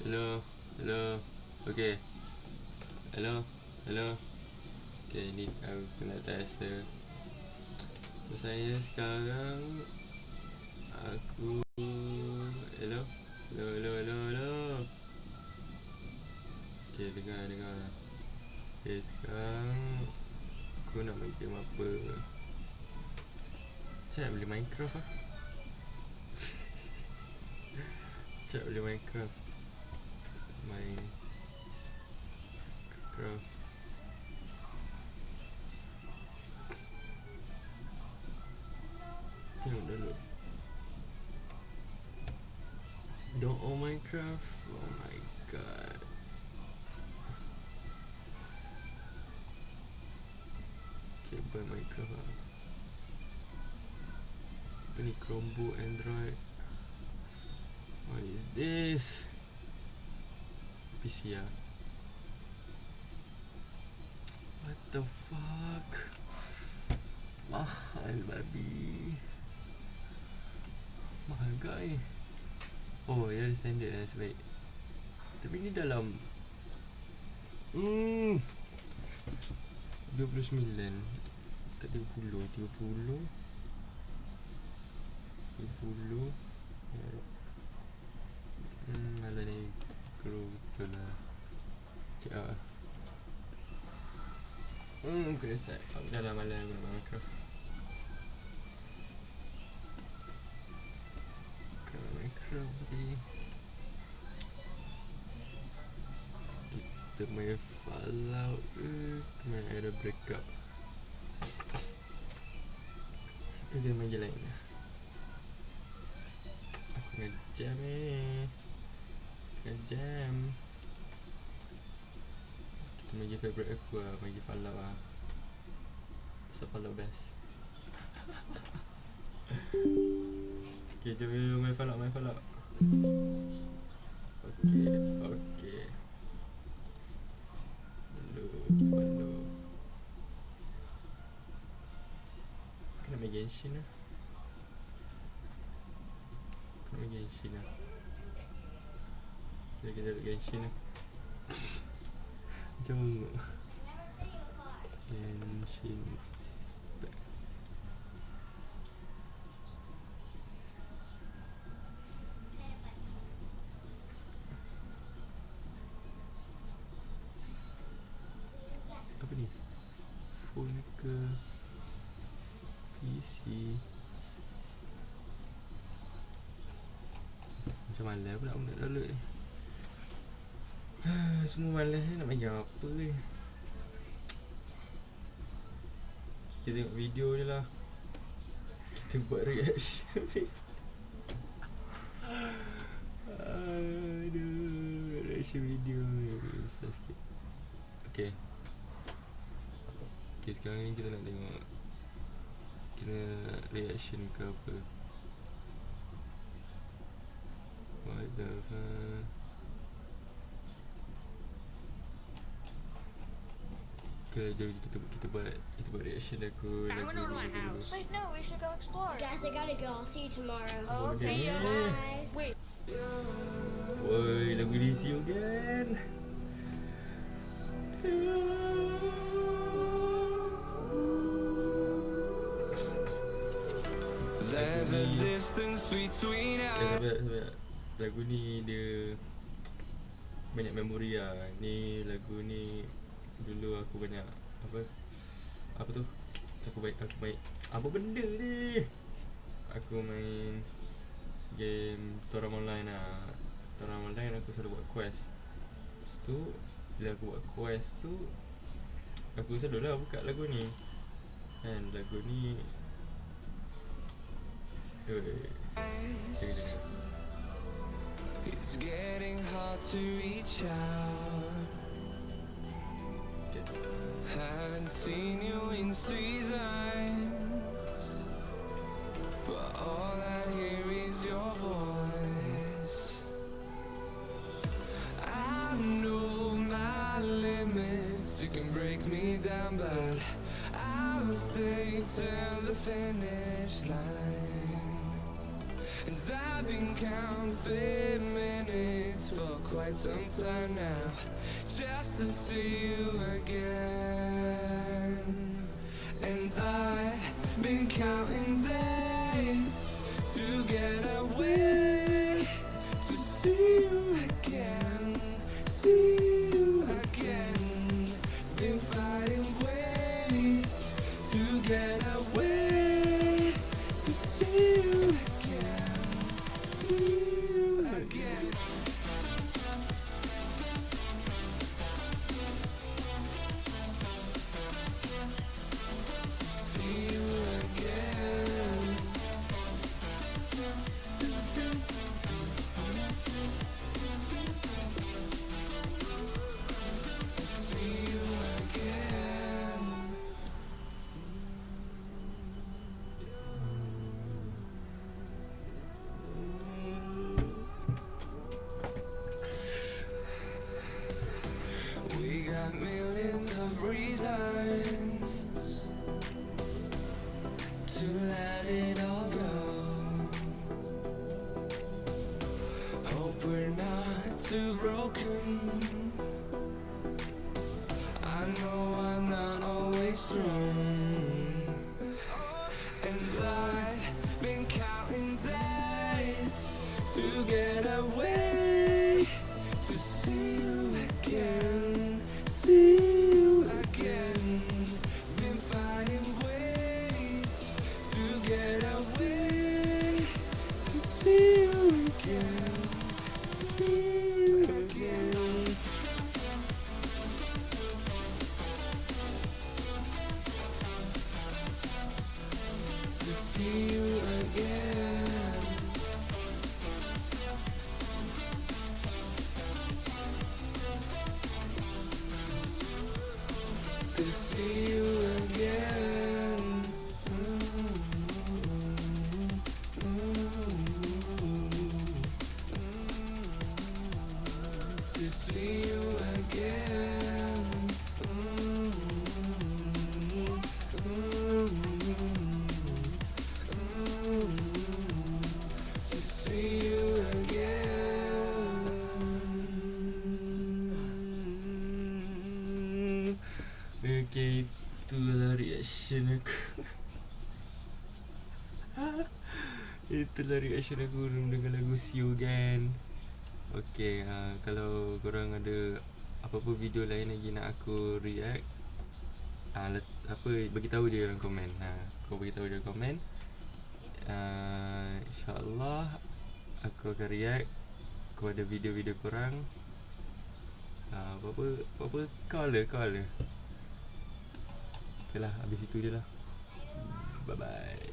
Hello. Hello. Okay. Hello. Hello. Okay, ni aku nak test dia. So, saya sekarang aku hello. Hello, hello, hello, hello. Okay, dengar. Okay, sekarang aku nak main game apa? Macam nak beli Minecraft lah. Macam nak beli Minecraft. Tengok dulu. Don't own Minecraft. Oh my god. Okay, buy Minecraft lah. Apa ni? Chromebook, Android. What is this? PC lah. What the fuck? Mahal babi. Mahal guy. Oh, ya standard lah sebaik. Tapi ni dalam 29 kat 30 malah ni grow betul lah. Cik lah. Aku dah set. Aku dah malas guna Minecraft. Minecraft tadi kita main Fallout ke kita main Era Breakup. Kita main je lain lah. Aku ngejam ngejam. Kita main je favourite aku lah. Main je Fallout lah. So Fallout best. Okay, jom main Fallout. Okay. Dulu. Kena main Genshin lah. Kita duduk Genshin lah. Jom. Genshin. Apa ni? Phone ke PC? Macam malas pula aku nak download ni. Semua malas ni nak main apa ni? Kita tengok video je lah. Kita buat reaction. Aduh, reaction video susah sikit. Okay, sekarang ni kita nak tengok kita nak reaction ke apa. What the fuck. Okay, jom kita buat reaction lagu ni dulu. Wait, no, we should go explore. Guys, I gotta go. I'll see you tomorrow. Okay, Bye. wait. Woi, lagu ni see you again. There's a distance between us. Sebab lagu ni dia banyak memori lah. Ni lagu ni dulu aku banyak apa tu? Aku main apa benda ni? Aku main game Toram Online lah. Toram Online aku selalu buat quest. Lepas tu bila aku buat quest tu aku selalu lah buka lagu ni. Kan lagu ni It's getting hard to reach out. Haven't seen you in 3 eyes, but all I hear is your voice. I know my limits. You can break me down, but I'll stay till the finish line. And I've been counting minutes for quite some time now, just to see you again. And I've been counting days to get away, to see you again, see you again. Been finding ways to get away, to see you again, see you again. See you again. See you again. We got millions of reasons to let it all go. Hope we're not too broken. I know I'm not always strong, and I've been counting days to get away, to see you again, see you again. Been finding ways to get away, to see you again, see you again. To see you again. To see you again. To see you again. To see you again. Okay, itulah reaction aku. Itulah reaction aku dengan lagu See You Again. Okay, kalau korang ada apa-apa video lain lagi nak aku react, bagi tahu dia dalam komen. Kau bagi tahu dia dalam komen. InsyaAllah aku akan react kepada video-video korang. Apa call lah. Okay lah, habis itu je lah. Bye bye.